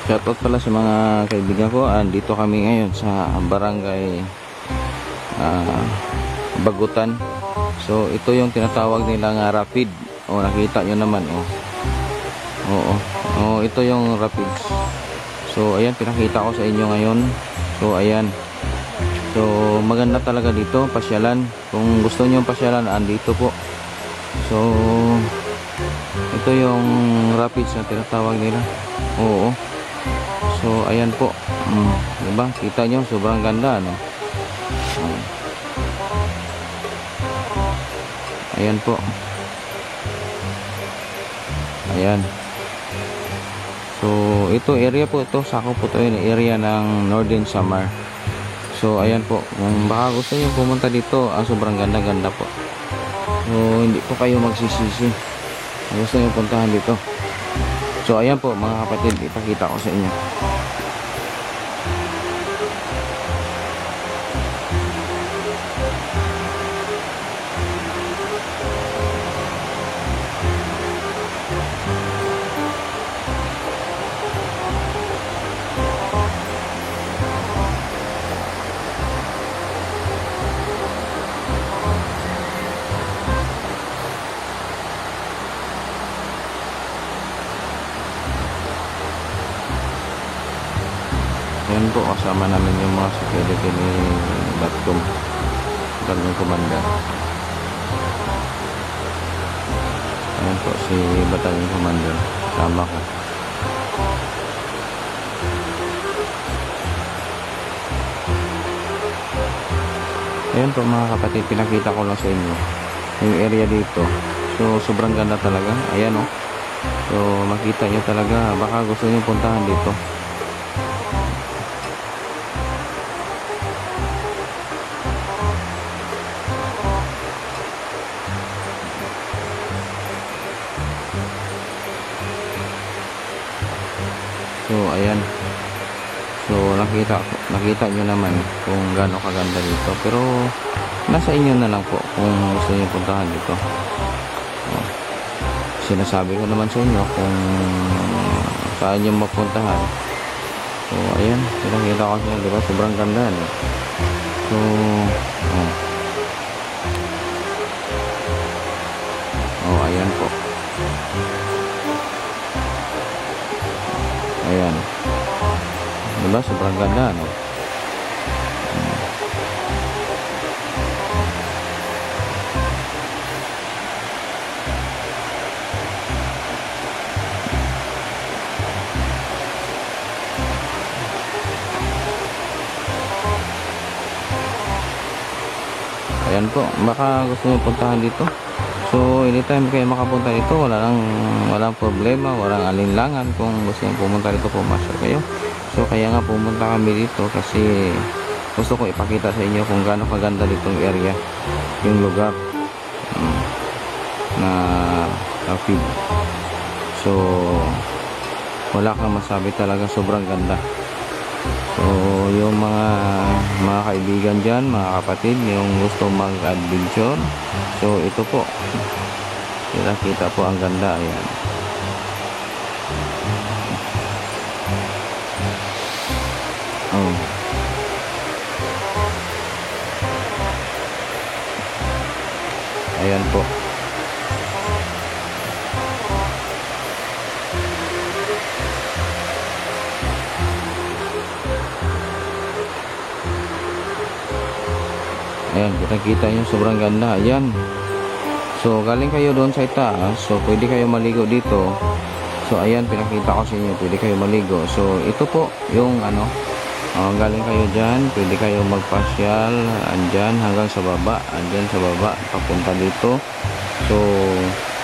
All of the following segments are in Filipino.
Shoutout pala sa mga kaibigan ko. Dito kami ngayon sa barangay Bagutan. So ito yung tinatawag nilang rapid. Nakita nyo naman. Ito yung rapids. So ayan, pinakita ko sa inyo ngayon. So ayan. So maganda talaga dito pasyalan. Kung gusto nyo pasyalan, andito po. So ito yung rapids na tinatawag nila. So ayan po. Diba? Kita nyo, sobrang ganda, no? Ayan po. Ayan. So ito area po ito, sakop po ito yung area ng Northern Samar. So ayan po, kung baka gusto niyo pumunta dito, sobrang ganda-ganda po. So hindi po kayo magsisisi. Gusto niyo puntahan dito. So ayan po mga kapatid, ipakita ko sa inyo. Ayan po, kasama namin yung mga security ni Batcom, Batcom Commander. Ayan po si Battalion Commander, kasama ko. Ayan po mga kapatid, pinakita ko lang sa inyo yung area dito. So sobrang ganda talaga. Ayan o. So makita nyo talaga, baka gusto nyo puntahan dito. So ayan. So nakita nyo naman kung gaano kaganda dito. Pero nasa inyo na lang po kung gusto niyo puntahan dito. Sinasabi ko naman sa inyo kung saan nyo mapuntahan. So ayan, kita ko siya, diba? Sobrang ganda, no? So ayan po. Ayan. Diba? Sobrang ganda, no? Ayan po, baka gusto nyo puntahan dito. So anytime kayo makapunta dito, walang problema, walang alinlangan. Kung gusto nyo pumunta dito, pumasok kayo. So kaya nga pumunta kami dito kasi gusto ko ipakita sa inyo kung gaano kaganda ditong area, yung lugar na rapid. So wala kang masabi, talaga sobrang ganda. So yung mga kaibigan dyan, mga kapatid, yung gusto mag-adventure, so ito po, kita po ang ganda. Ayan. Ayan po. Ayan, kita nyo, sobrang ganda. Ayan. So galing kayo doon sa itaas, so pwede kayo maligo dito. So ayan, pinakita ko sa inyo, pwede kayo maligo. So ito po yung galing kayo dyan, pwede kayo magpasyal andyan hanggang sa baba, andyan sa baba papunta dito. So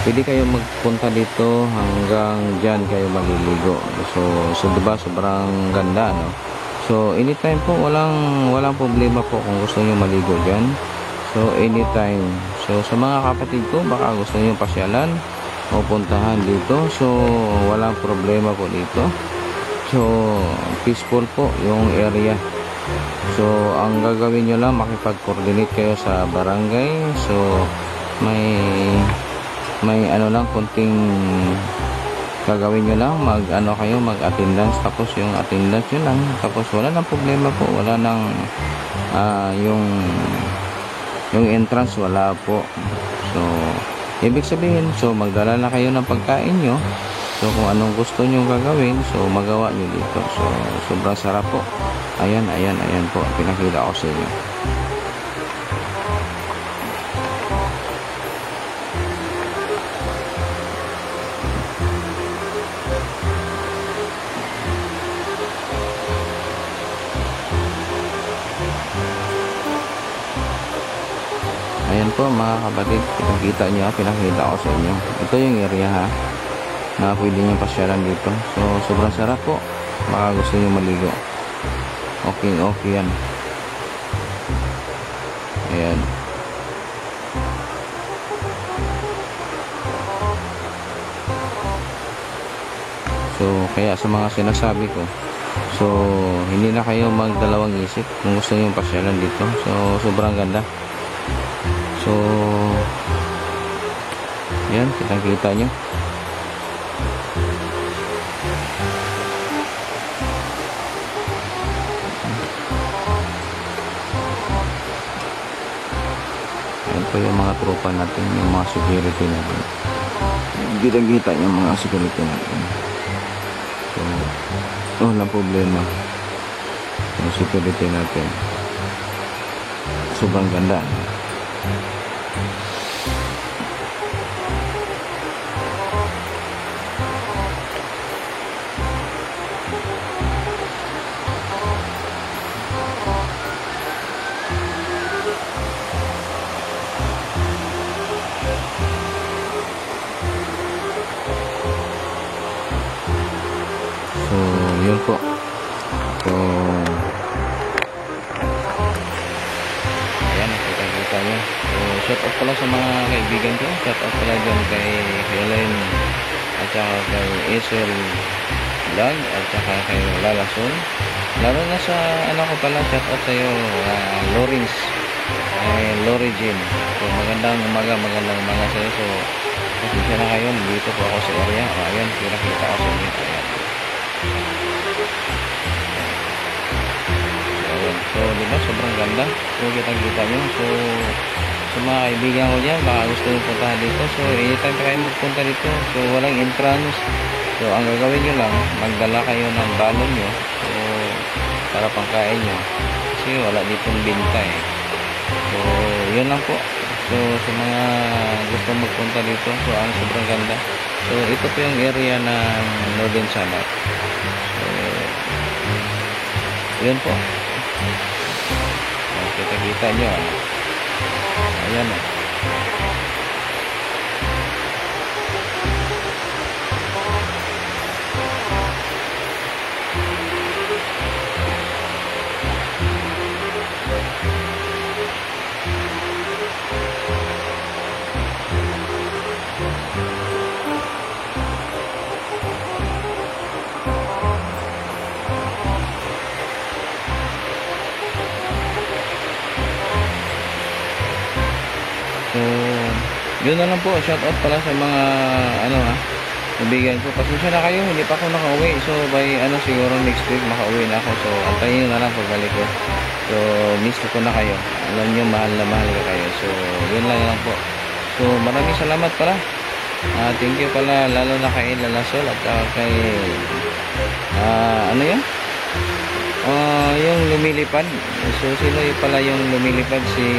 pwede kayo magpunta dito hanggang dyan kayo maliligo. So diba, sobrang ganda, no? So anytime po, walang problema po kung gusto niyo maligo dyan. So anytime. So sa mga kapatid ko, baka gusto niyo pasyalan o puntahan dito, so walang problema po dito. So peaceful po yung area. So ang gagawin nyo lang, makipag-coordinate kayo sa barangay. So may konting gagawin nyo lang, mag attendance, tapos yung attendance nyo lang, tapos wala nang problema po, wala nang yung entrance wala po. So ibig sabihin, so magdala na kayo ng pagkain nyo, so kung anong gusto nyo gagawin, so magawa nyo dito. So sobrang sarap po. Ayan po, pinakita ko sa inyo. Ayan po mga kapatid, pinakita ko sa inyo. Ito yung area ha, na pwede nyo pasyalan dito. So sobrang sarap po, baka gusto nyo maligo. Okay yan. Ayan. So kaya sa mga sinasabi ko, so hindi na kayo magdalawang isip kung gusto nyo pasyalan dito. So sobrang ganda. So yan, kita nyo. Yan po yung mga tropa natin, yung mga security natin. Kita yung mga security natin. So walang problema yung security natin. Sobrang ganda. So yun po. So ayan, kita nyo. So shout out pala sa mga kaibigan ko, shout out pala dyan kay Helen at saka kay Esel Vlog at saka kay Lalason, lalo na sa ko pala, shout out sa'yo Lawrence, Lori Jim. So magandang umaga sa'yo. So pasensya na kayo, dito po ako sa area. Ayan, kita ko sa inyo. Ayan. So diba, sobrang ganda. So kita nyo. So sa mga kaibigan ko dyan, baka gusto nyo puntahan dito. So anytime pa kayo magpunta dito. So walang entrance. So ang gagawin nyo lang, magdala kayo ng balon nyo. So para pangkain nyo. Kasi wala ditong binta eh. So yun lang po. So sa mga gusto magpunta dito, so sobrang ganda. So ito po yung area ng Northern Samar. So yun po. So, kita nyo. Ayan o. So yun na lang po, shout out pala sa mga kaibigan ko. Pasensya na kayo, hindi pa ako nakauwi. So by siguro next week makauwi na ako. So antayin na lang pagbalik ko. So miss ko na kayo. Alam nyo, mahal na mahal ko kayo. So yun lang po. So maraming salamat pala. Thank you pala, lalo na kay Lalasol at kay yan? Yung lumilipad. So sino yung pala yung lumilipad? Si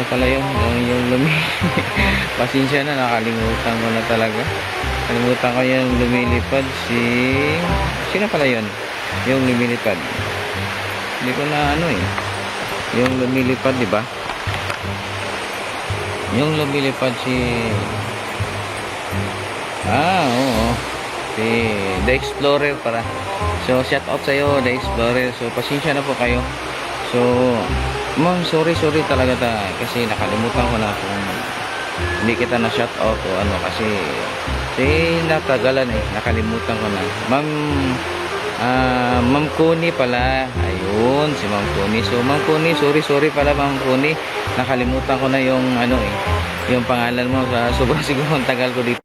pala yung pasensya na, nakalimutan ko na talaga. Kalimutan ko yung lumilipad. Sino pala yun? Yung lumilipad. Hindi ko na yung lumilipad, di ba? Yung lumilipad oo. Si The Explorer para. So shout out sa'yo, The Explorer. So pasensya na po kayo. So ma'am, sorry talaga kasi nakalimutan ko na kung hindi kita na shout out o kasi natagalan nakalimutan ko na. Ma'am Kuni pala, ayun si Ma'am Kuni. So Ma'am Kuni, sorry pala Ma'am Kuni, nakalimutan ko na yung yung pangalan mo sa sobrang siguro ang tagal ko dito.